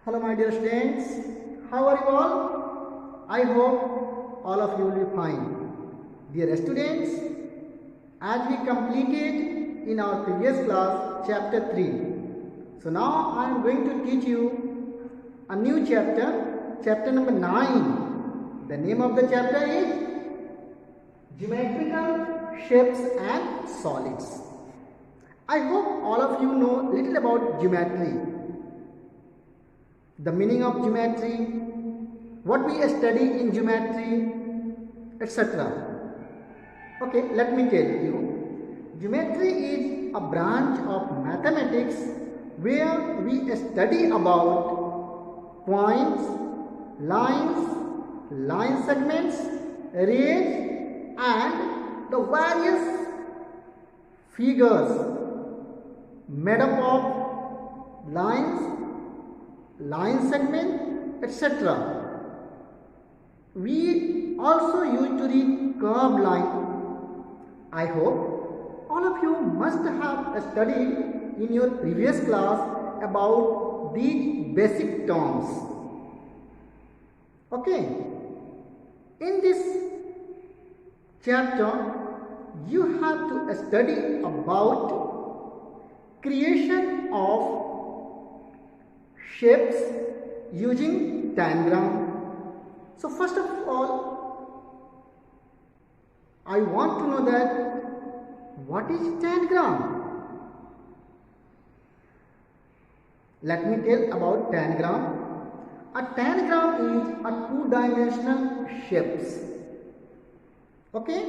Hello my dear students, how are you all? I hope all of you will be fine. Dear students, as we completed in our previous class chapter 3, so now I am going to teach you a new chapter, chapter number 9. The name of the chapter is Geometrical Shapes and Solids. I hope all of you know little about geometry. The meaning of geometry, what we study in geometry, etc. Okay, let me tell you. Geometry is a branch of mathematics where we study about points, lines, line segments, rays and the various figures made up of lines, line segment, etc. We also used to read curved line. I hope all of you must have studied in your previous class about these basic terms. Okay, in this chapter you have to study about creation of shapes using tangram. So first of all, I want to know that what is tangram? Let me tell about tangram. A tangram is a two-dimensional shapes. Okay?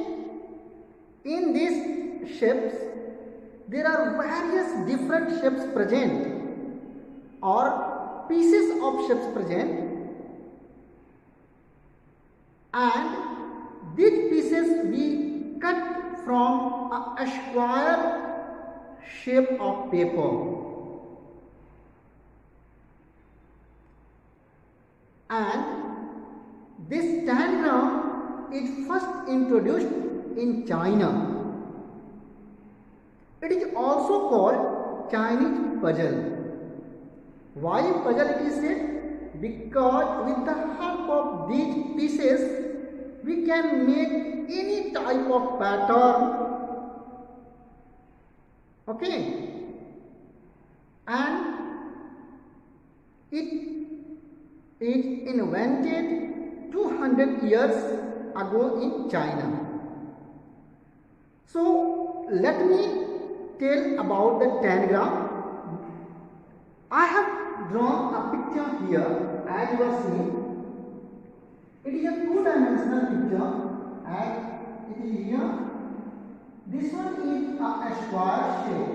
In these shapes, there are various different shapes present or pieces of shapes present, and these pieces we cut from a square shape of paper, and this tangram is first introduced in China. It is also called Chinese puzzle. Why puzzle it is said? Because with the help of these pieces we can make any type of pattern. Okay, and it is invented 200 years ago in China. So let me tell about the tangram. I have drawn a picture here as you are seeing. It is a two-dimensional picture and it is here. This one is a square shape.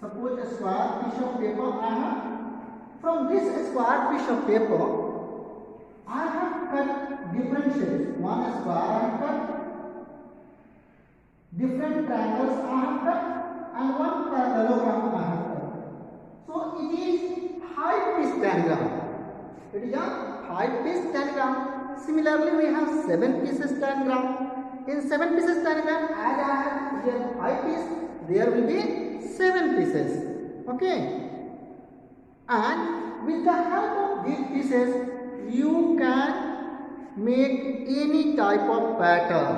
Suppose a square piece of paper I have. From this square piece of paper, I have cut different shapes. One square I have cut, different triangles I have cut, and one parallelogram I have cut. So it is height-piece tangram. It is a height-piece tangram. Similarly, we have 7 pieces tangram. In 7 pieces tangram, as I have here height-piece, there will be 7 pieces. Okay. And with the help of these pieces, you can make any type of pattern.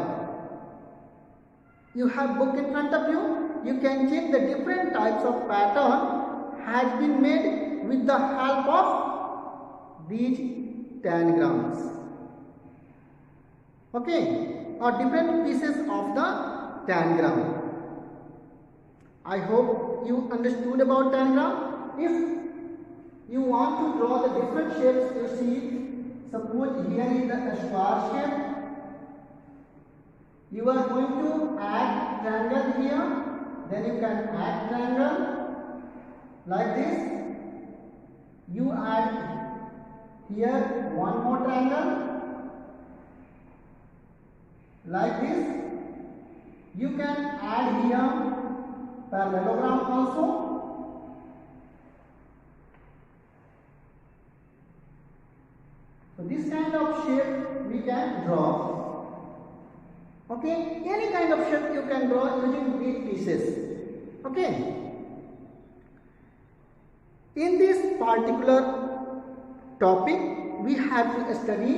You have book in front of you. You can check the different types of pattern has been made with the help of these tangrams. Okay, or different pieces of the tangram. I hope you understood about tangram. If you want to draw the different shapes, you see, suppose here is the square shape. You are going to add triangle here, then you can add triangle. Like this, you add here one more triangle. Like this, you can add here parallelogram also. So this kind of shape we can draw. Okay, any kind of shape you can draw using these pieces. Okay. In this particular topic we have to study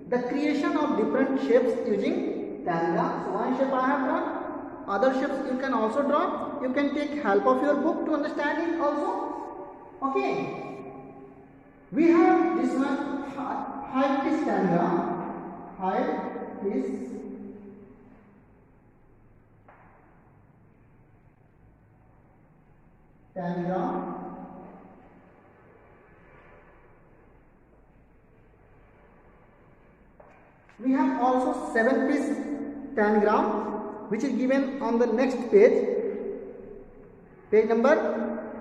the creation of different shapes using tangram. So one shape I have drawn, other shapes you can also draw. You can take help of your book to understand it also. Okay, we have this one, height is tangram. Height is tangram. We have also 7-piece tangram, which is given on the next page, page number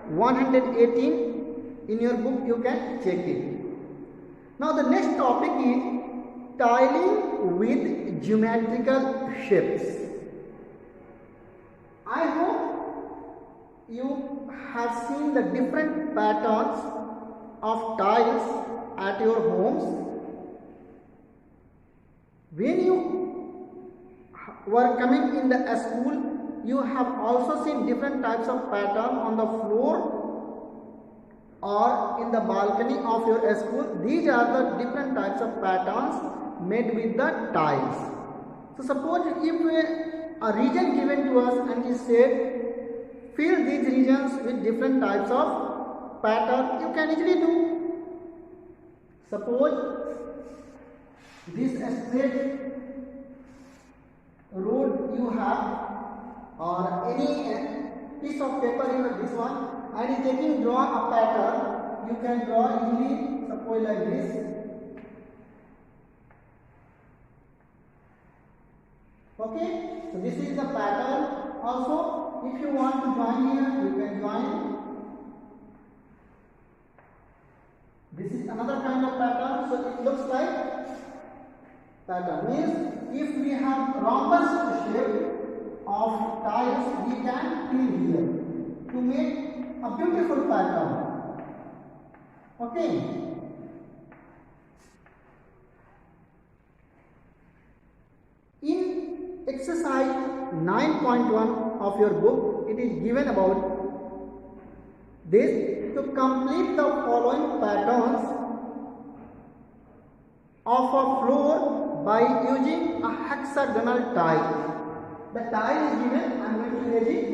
118 in your book. You can check it. Now the next topic is tiling with geometrical shapes. I hope you have seen the different patterns of tiles at your homes. When you were coming in the school, you have also seen different types of pattern on the floor or in the balcony of your school. These are the different types of patterns made with the tiles. So suppose if a region given to us and is said fill these regions with different types of pattern, you can easily do. Suppose this straight road you have, or any piece of paper you have, this one, and is taking draw a pattern, you can draw easily, suppose like this. Okay, so this is the pattern. Also, if you want to join here, you can join. This is another kind of pattern, so it looks like pattern. Means if we have rhombus shape of tiles, we can fill here to make a beautiful pattern. Okay. In exercise 9.1 of your book, it is given about this. To complete the following patterns of a floor by using a hexagonal tile. The tile is given. I am going to erase it.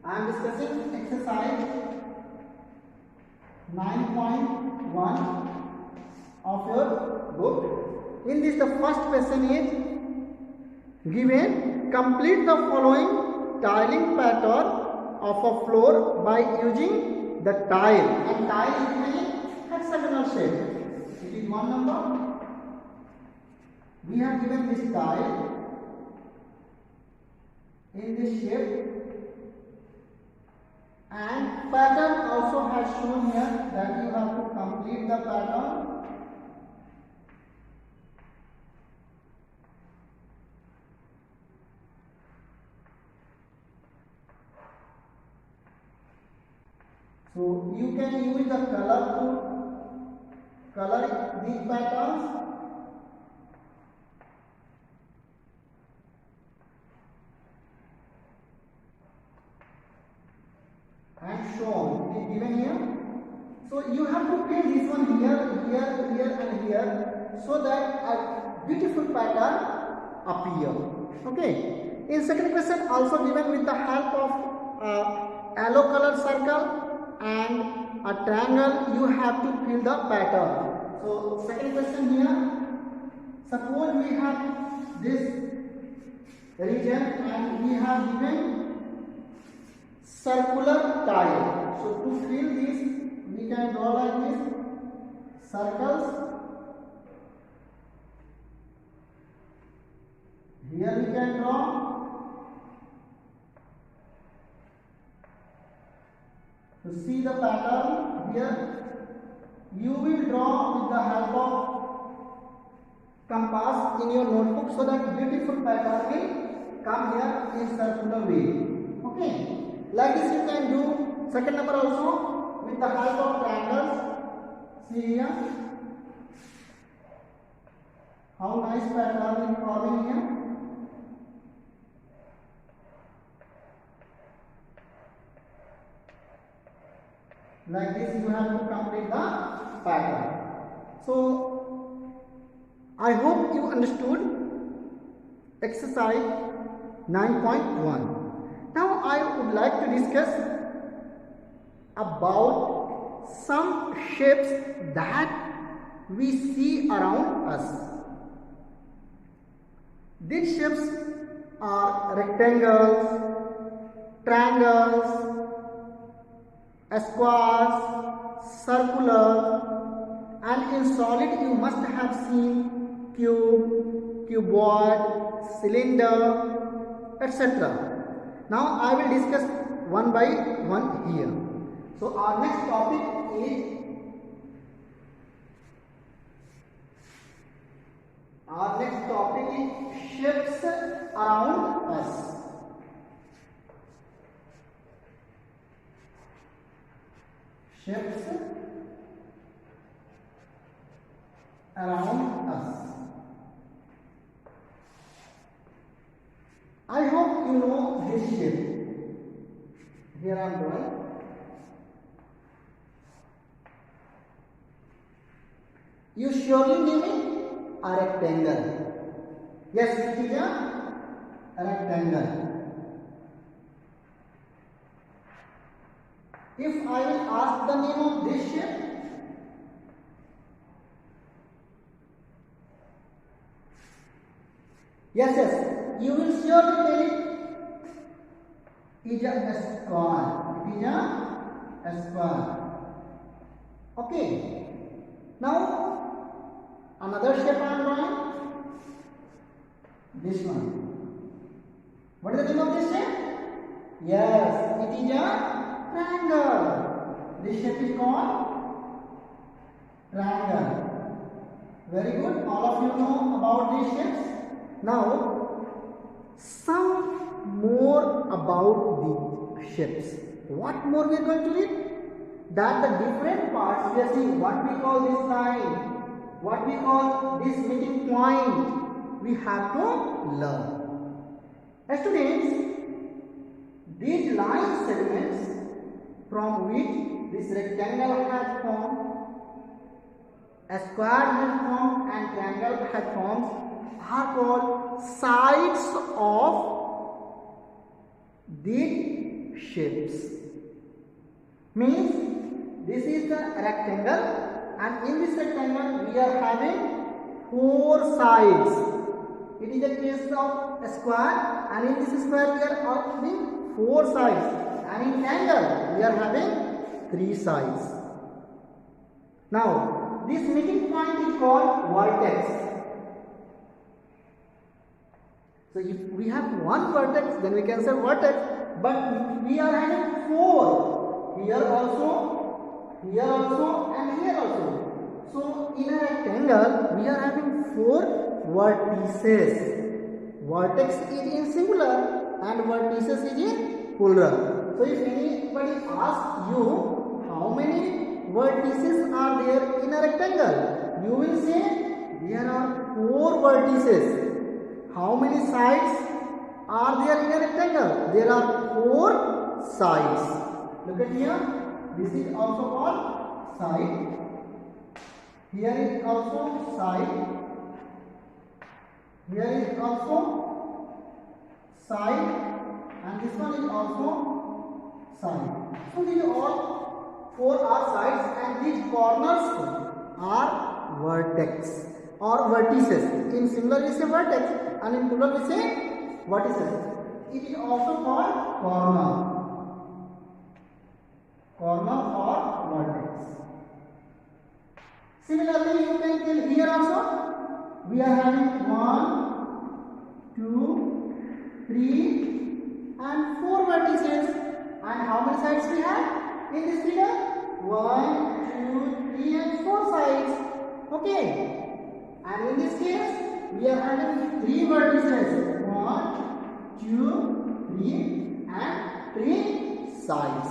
I am discussing exercise 9.1 of your book. In this, the first question is given: complete the following tiling pattern of a floor by using the tile, and tile is given in hexagonal shape. It is one number. We have given this tile in this shape, and pattern also has shown here that you have to complete the pattern. So you can use the color to color these patterns. And shown, it is given here. So you have to fill this one here, here, here and here, so that a beautiful pattern appear. Okay. In second question, also given with the help of yellow color circle and a triangle, you have to fill the pattern. So second question here, suppose we have this region and we have given circular tile. So to fill this, we can draw like this, circles. Here we can draw. To see the pattern here, you will draw with the help of compass in your notebook, so that beautiful pattern will come here in circular way. Okay. Like this you can do. Second number also with the help of triangles. See here how nice pattern is forming here. Like this you have to complete the pattern. So I hope you understood exercise 9.1. Now I would like to discuss about some shapes that we see around us. These shapes are rectangles, triangles, squares, circular, and in solid you must have seen cube, cuboid, cylinder, etc. Now I will discuss one by one here. So our next topic is shapes around us. Shapes around us. I hope you know this shape. Here I am drawing. You surely name it a rectangle. Yes, it is a rectangle. If I will ask the name of this shape, yes, you will surely tell it is a square. It is a square. Okay. Now another shape I am drawing. This one. What is the name of this shape? Yes, it is a triangle. This shape is called triangle. Very good. All of you know about these shapes. Now, some more about the shapes. What more we are going to read? That the different parts we are seeing, what we call this line, what we call this meeting point, we have to learn. Students, these line segments from which this rectangle has formed, a square has formed and triangle has formed are called sides of the shapes. Means this is the rectangle and in this rectangle we are having four sides. It is a case of a square and in this square we are having four sides and in triangle we are having three sides. Now this meeting point is called vertex. So if we have one vertex, then we can say vertex, but we are having four. Here also, and here also. So in a rectangle, we are having four vertices. Vertex is in singular and vertices is in plural. So if anybody asks you how many vertices are there in a rectangle, you will say there are four vertices. How many sides are there in a rectangle? There are four sides. Look at here. This is also called side. Here is also side. Here is also side. And this one is also side. So these all four are sides and these corners are vertex or vertices. In singular we say vertex and in plural we say vertices. It is also called corner. Corner or vertex. Similarly, you can tell here also we are having 1, 2, 3 and 4 vertices. And how many sides we have in this figure? 1, 2, 3 and 4 sides. Okay. And in this case, we are having 3 vertices. 1, 2, 3 and 3 sides.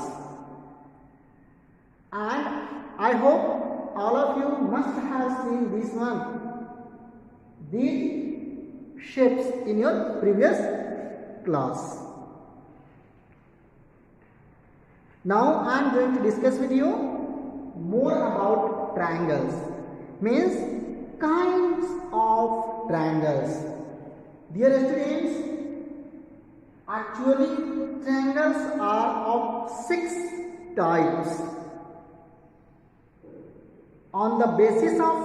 And I hope all of you must have seen this one. These shapes in your previous class. Now I am going to discuss with you more about triangles. Means kinds of triangles. Dear students, actually triangles are of 6 types on the basis of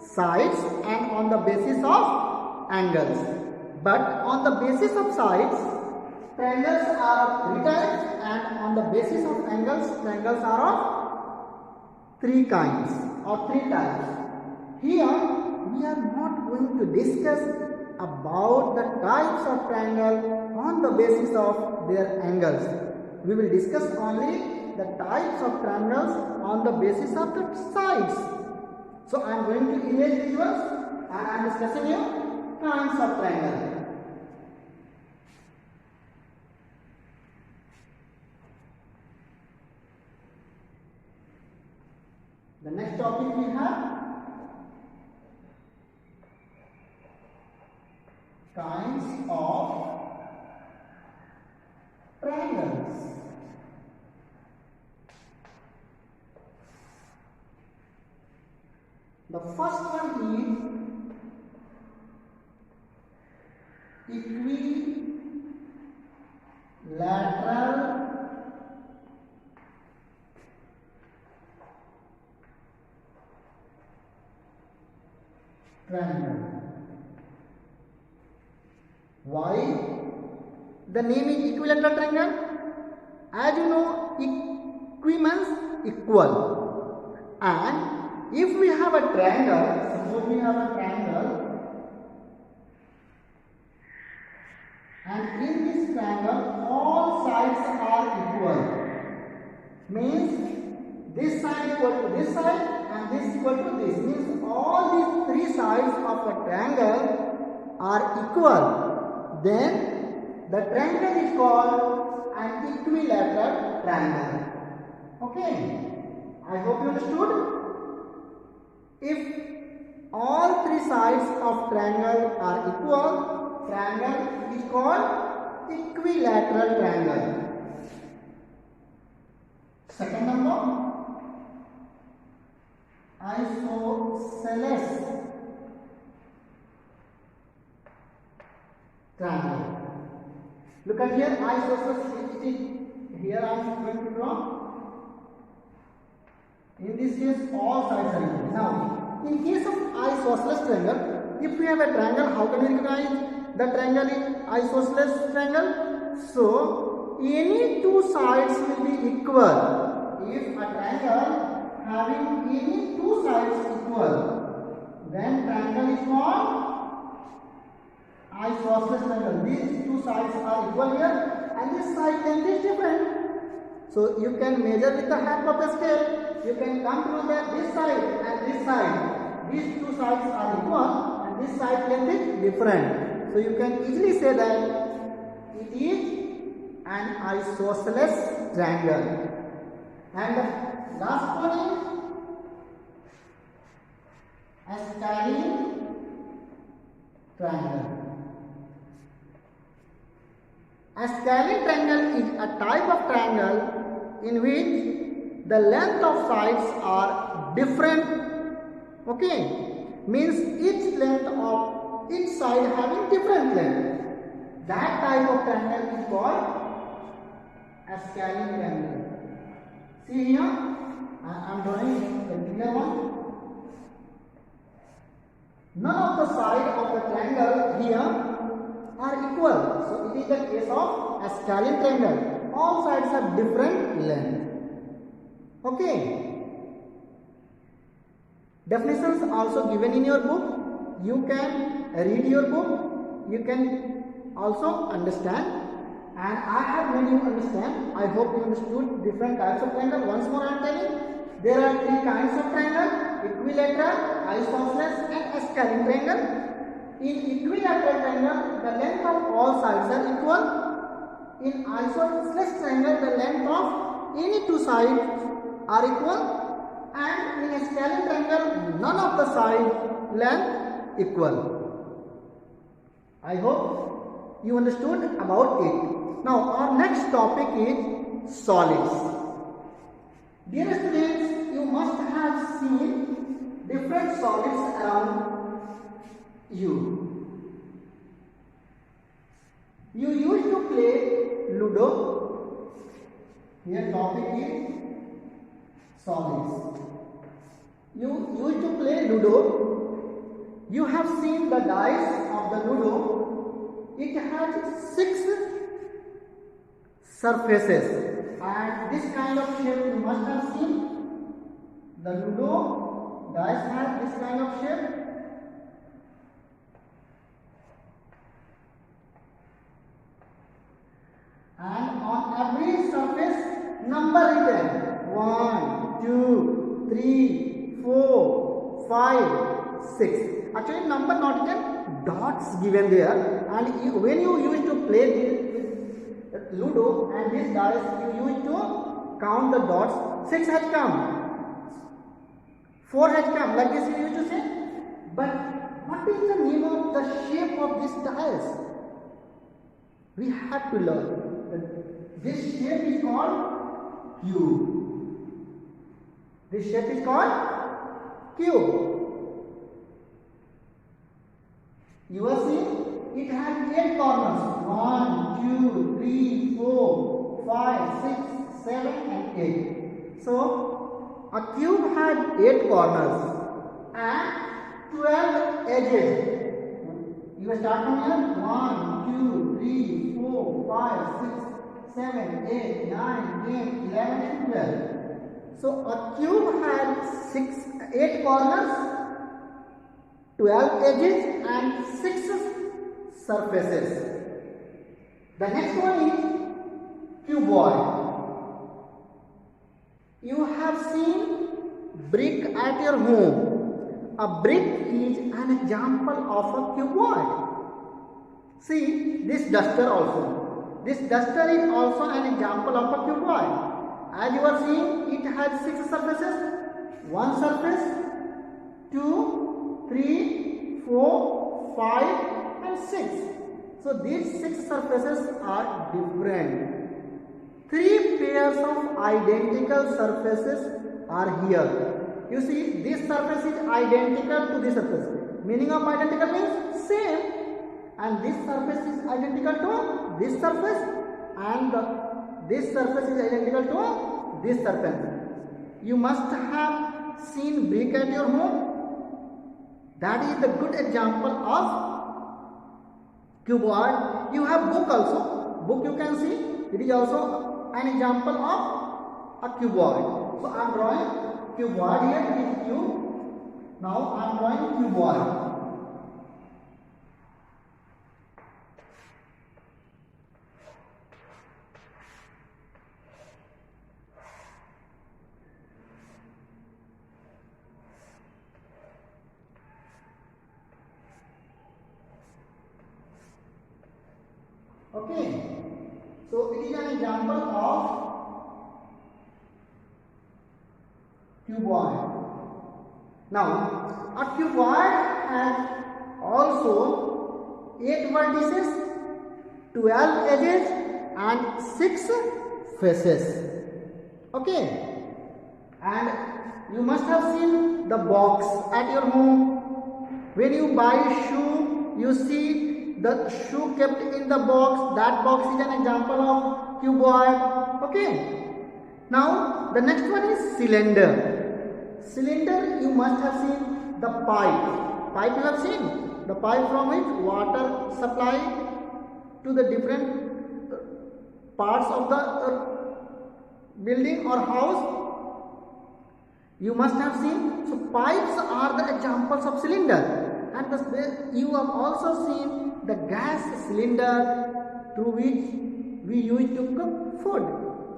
sides and on the basis of angles. But on the basis of sides, triangles are of 3 types, and on the basis of angles, triangles are of 3 kinds or 3 types. Here we are not going to discuss about the types of triangle on the basis of their angles. We will discuss only the types of triangles on the basis of the sides. So I am going to erase these ones and I am discussing you kinds of triangle. The next topic we have kinds of triangles. The first one is equilateral triangle. Why the name is equilateral triangle? As you know, equi means equal, and if we have a triangle, suppose we have a triangle, and in this triangle all sides are equal, means this side equal to this side and this equal to this, means all these 3 sides of a triangle are equal, then the triangle is called an equilateral triangle. Okay, I hope you understood. If all 3 sides of triangle are equal, triangle is called equilateral triangle. Second number, isosceles triangle. Look at here, isosceles. Here I am going to draw. In this case, all sides are equal. Now, in case of isosceles triangle, if we have a triangle, how can we recognize the triangle is isosceles triangle? So, any 2 sides will be equal. If a triangle having any 2 sides equal, then triangle is called isosceles triangle. These 2 sides are equal here, and this side length is different. So, you can measure with the help of a scale. You can come to know that this side and this side, these 2 sides are equal and this side length is different. So you can easily say that it is an isosceles triangle. And the last one is a scalene triangle. A scalene triangle is a type of triangle in which the length of sides are different. Okay, means each length of each side having different length. That type of triangle is called a scalene triangle. See here, I am drawing the bigger one. None of the sides of the triangle here are equal. So it is the case of a scalene triangle. All sides have different length. Okay. Definitions also given in your book. You can read your book. You can also understand. And I have made you understand. I hope you understood different types of triangle. Once more I am telling. There are 3 kinds of triangle. Equilateral, isosceles and a scalene triangle. In equilateral triangle, the length of all sides are equal. In isosceles triangle, the length of any 2 sides are equal, and in a scalene triangle none of the side length equal. I hope you understood about it. Now our next topic is solids. Dear students, you must solids around you. You used to play Ludo. Here topic is solids. You used to play Ludo. You have seen the dice of the Ludo. It has 6 surfaces, and this kind of shape you must have seen. The Ludo dice has this kind of shape. And on every surface, number written 1, 2, 3, 4, 5, 6. Actually, number not written, dots given there. And when you used to play this Ludo and this dice, you used to count the dots. 6 has come, 4 has come, like this you used to say. But what is the name of the shape of this dice? We have to learn. This shape is called cube. This shape is called cube. You will see it has 8 corners. 1, 2, 3, 4, 5, 6, 7 and 8. So a cube has 8 corners and 12 edges. You will start from here. 1, 2, 3, 4, 5, 6, 7, 8, 9, 10, 11 and 12. So a cube has 8 corners, 12 edges and 6 surfaces. The next one is cuboid. You have seen brick at your home. A brick is an example of a cuboid. See this duster also. This duster is also an example of a cuboid. As you are seeing, it has 6 surfaces. 1 surface, 2, 3, 4, 5 and 6. So these 6 surfaces are different. 3 pairs of identical surfaces are here. You see, this surface is identical to this surface. Meaning of identical means same. And this surface is identical to this surface, and this surface is identical to this surface. You must have seen brick at your home. That is the good example of cuboid. You have book also. Book you can see. It is also an example of a cuboid. So I am drawing cuboid here. It is cube. Now I am drawing cuboid. Okay, so it is an example of cuboid. Now, a cuboid has also 8 vertices, 12 edges and 6 faces. Okay, and you must have seen the box at your home. When you buy shoe, you see the shoe kept in the box. That box is an example of cuboid. Okay. Now the next one is cylinder. Cylinder, you must have seen the pipe. Pipe you have seen. The pipe from which water supply to the different parts of the building or house. You must have seen. So pipes are the examples of cylinder. And you have also seen the gas cylinder through which we used to cook food.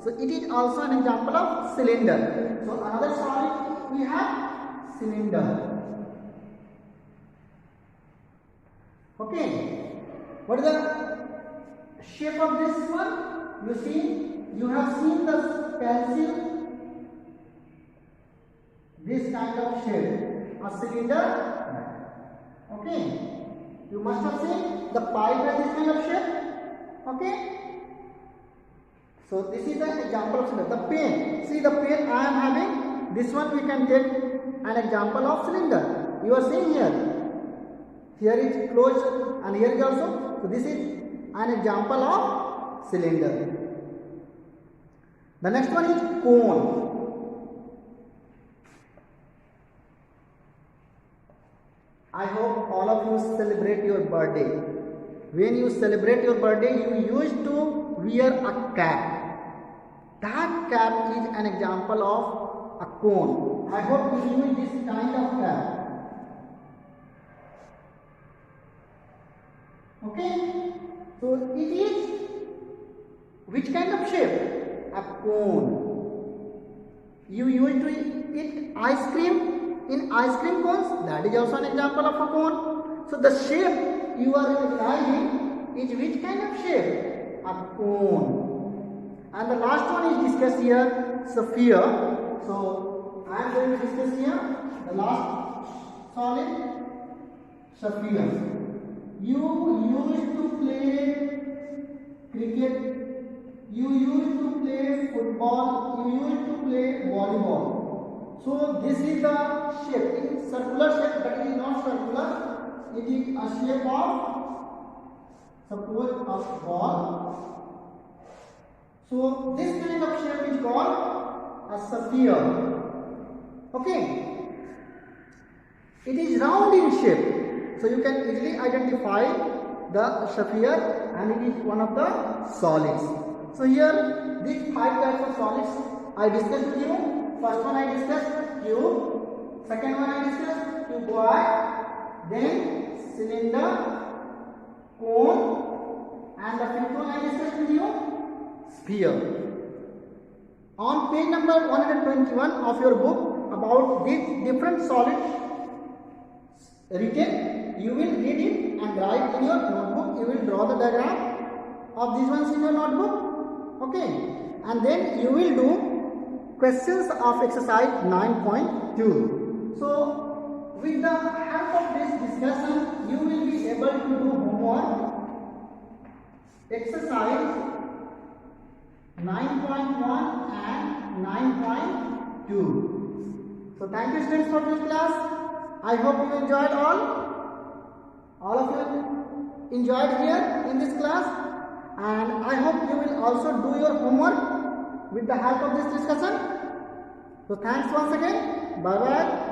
So it is also an example of cylinder. So another solid we have cylinder. Okay. What is the shape of this one? You see, you have seen the pencil. This kind of shape. A cylinder. Okay. You must have seen the pipe has this kind of shape. Okay. So this is the example of cylinder. The pen. See the pen I am having. This one we can take an example of cylinder. You are seeing here. Here is closed and here is also. So this is an example of cylinder. The next one is cone. I hope all of you celebrate your birthday. When you celebrate your birthday, you used to wear a cap. That cap is an example of a cone. I hope you use this kind of cap. Okay? So it is which kind of shape? A cone. You used to eat ice cream in ice cream cones. That is also an example of a cone. So the shape you are recognizing is which kind of shape? A cone. And the last one is discussed here, sphere. So I am going to discuss here the last solid, sphere. You used to play cricket. You used to play football, you used to play volleyball. So this is the shape. It is circular shape, but it is not circular. It is a shape of, suppose, a ball. So this kind of shape is called a sphere. Okay. It is round in shape. So you can easily identify the sphere, and it is one of the solids. So here these 5 types of solids I discussed with you. First one I discussed cube, second one I discussed cuboid, then cylinder, cone, and the fifth one I discussed with you, sphere. On page number 121 of your book about these different solids written, you will read it and write in your notebook. You will draw the diagram of these ones in your notebook. Okay, and then you will do questions of exercise 9.2. So with the help of this discussion, you will be able to do homework exercise 9.1 and 9.2. So thank you students for this class. I hope you enjoyed all of you enjoyed here in this class. And I hope you will also do your homework with the help of this discussion. So thanks once again. Bye bye.